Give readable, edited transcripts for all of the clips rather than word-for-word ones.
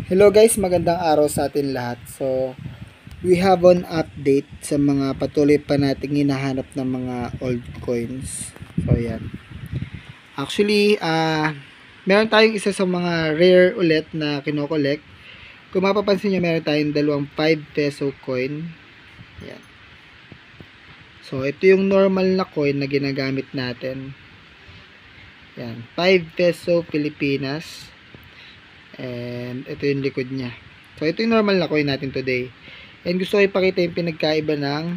Hello guys, magandang araw sa atin lahat. So, we have an update sa mga patuloy pa nating hinahanap ng mga old coins. So, yan. Actually, meron tayong isa sa mga rare ulit na kinokolek. Kung mapapansin nyo, meron tayong dalawang 5 peso coin. Yan. So, ito yung normal na coin na ginagamit natin. Yan. 5 peso Pilipinas. And ito yung likod niya. So ito yung normal na coin natin today. And gusto ko ipakita yung pinagkaiba ng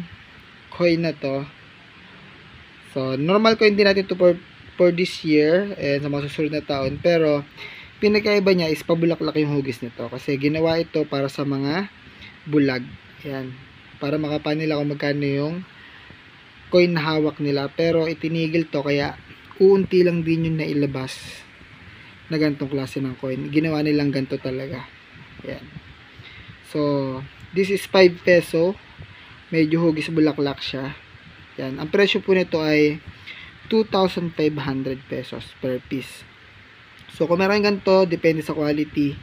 coin na to. So normal coin din natin to for this year and sa mga susunod na taon. Pero pinagkaiba niya is pabulaklak yung hugis nito. Kasi ginawa ito para sa mga bulag. Yan. Para makapan nila kung magkano yung coin na hawak nila. Pero itinigil to kaya uunti lang din yung nailabas na gantong klase ng coin. Ginawa nilang ganto talaga. Yan. So, this is 5 peso. Medyo hugis bulaklak siya. Yan. Ang presyo po nito ay 2,500 pesos per piece. So, kung meron ganito, depende sa quality.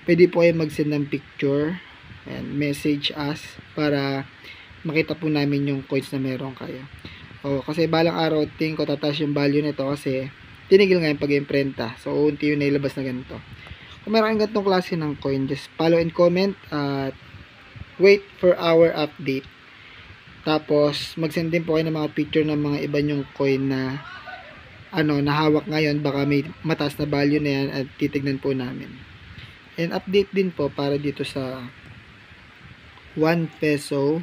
Pwede po kayo mag-send ng picture and message us para makita po namin yung coins na meron kayo. O, kasi balang araw, tingin ko tataas yung value nito kasi tinigil nga yung pag-imprenta. So, unti yung nailabas na ganito. Kung meron kang ganitong klase ng coin, just follow and comment at wait for our update. Tapos, mag-send din po kayo ng mga picture ng mga iba nyong coin na nahawak ngayon. Baka may mataas na value na yan at titignan po namin. And update din po para dito sa 1 peso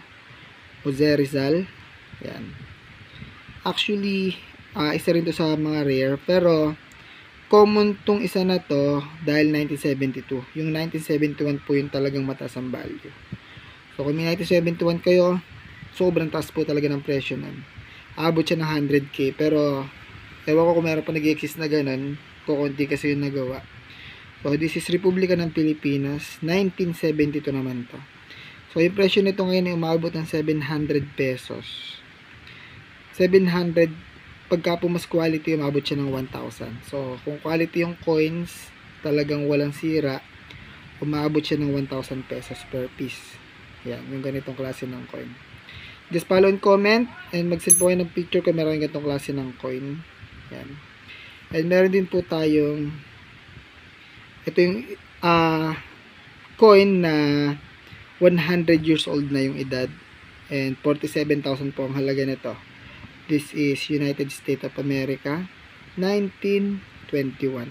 Jose Rizal. Yan. Actually, isa rin to sa mga rare, pero common tong isa na to dahil 1972. Yung 1971 po yung talagang mataas ang value. So kung may 1971 kayo, sobrang taas po talaga ng presyo nun. Abot siya ng 100k, pero ewan ko kung meron pa nag-exist na ganun, kukunti kasi yung nagawa. So this is Republika ng Pilipinas, 1972 naman to. So yung presyo nito ngayon ay umabot ng 700 pesos. 700 pagka po mas quality, umabot siya ng 1,000. So, kung quality yung coins, talagang walang sira, umabot siya ng 1,000 pesos per piece. Yan, yung ganitong klase ng coin. Just follow and comment, and mag-send po kayo ng picture kung meron ganitong klase ng coin. Yan. And meron din po tayong, ito yung coin na 100 years old na yung edad, and 47,000 po ang halaga nito. This is United States of America, 1921.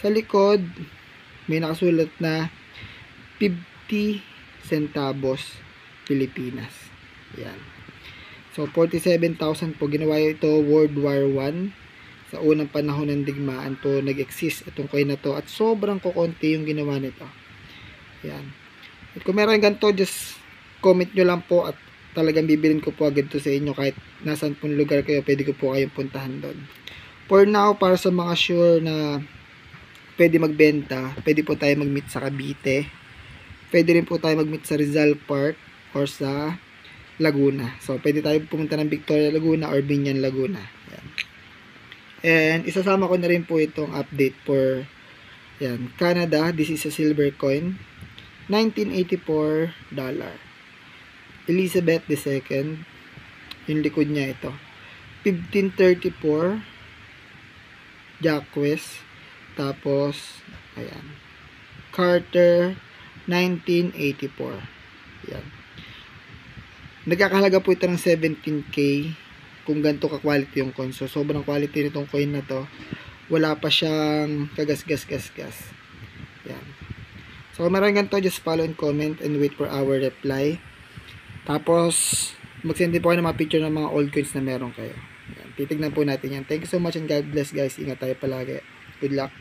Sa likod, may nakasulat na 50 centavos Pilipinas. Yan. So, 47,000 po. Ginawa ito World War I. Sa unang panahon ng digmaan po, nag-exist itong coin na to. At sobrang kukunti yung ginawa nito. Yan. At kung meron ganito, just comment nyo lang po at talagang bibilin ko po agad to sa inyo kahit nasan pong lugar kayo, pwede ko po kayong puntahan doon. For now, para sa mga sure na pwede magbenta, pwede po tayo mag-meet sa Cavite. Pwede rin po tayo mag-meet sa Rizal Park or sa Laguna. So, pwede tayo pumunta ng Victoria Laguna or Binyan Laguna. Yan. And isasama ko na rin po itong update for Canada. This is a silver coin. $1984. Elizabeth II, yung likod niya ito. 1534 Jacques, tapos ayan, Carter 1984. Yan. Nagkakahalaga po ito ng 17k kung ganito ka-quality yung coin. So sobrang quality nitong coin na to. Wala pa siyang kagas-gas-gas-gas. Yan. So kung meron ganito, just follow and comment and wait for our reply. Tapos, mag-send din po kayo ng mga picture ng mga old coins na meron kayo. Yan. Titignan po natin yan. Thank you so much and God bless guys. Ingat tayo palagi. Good luck.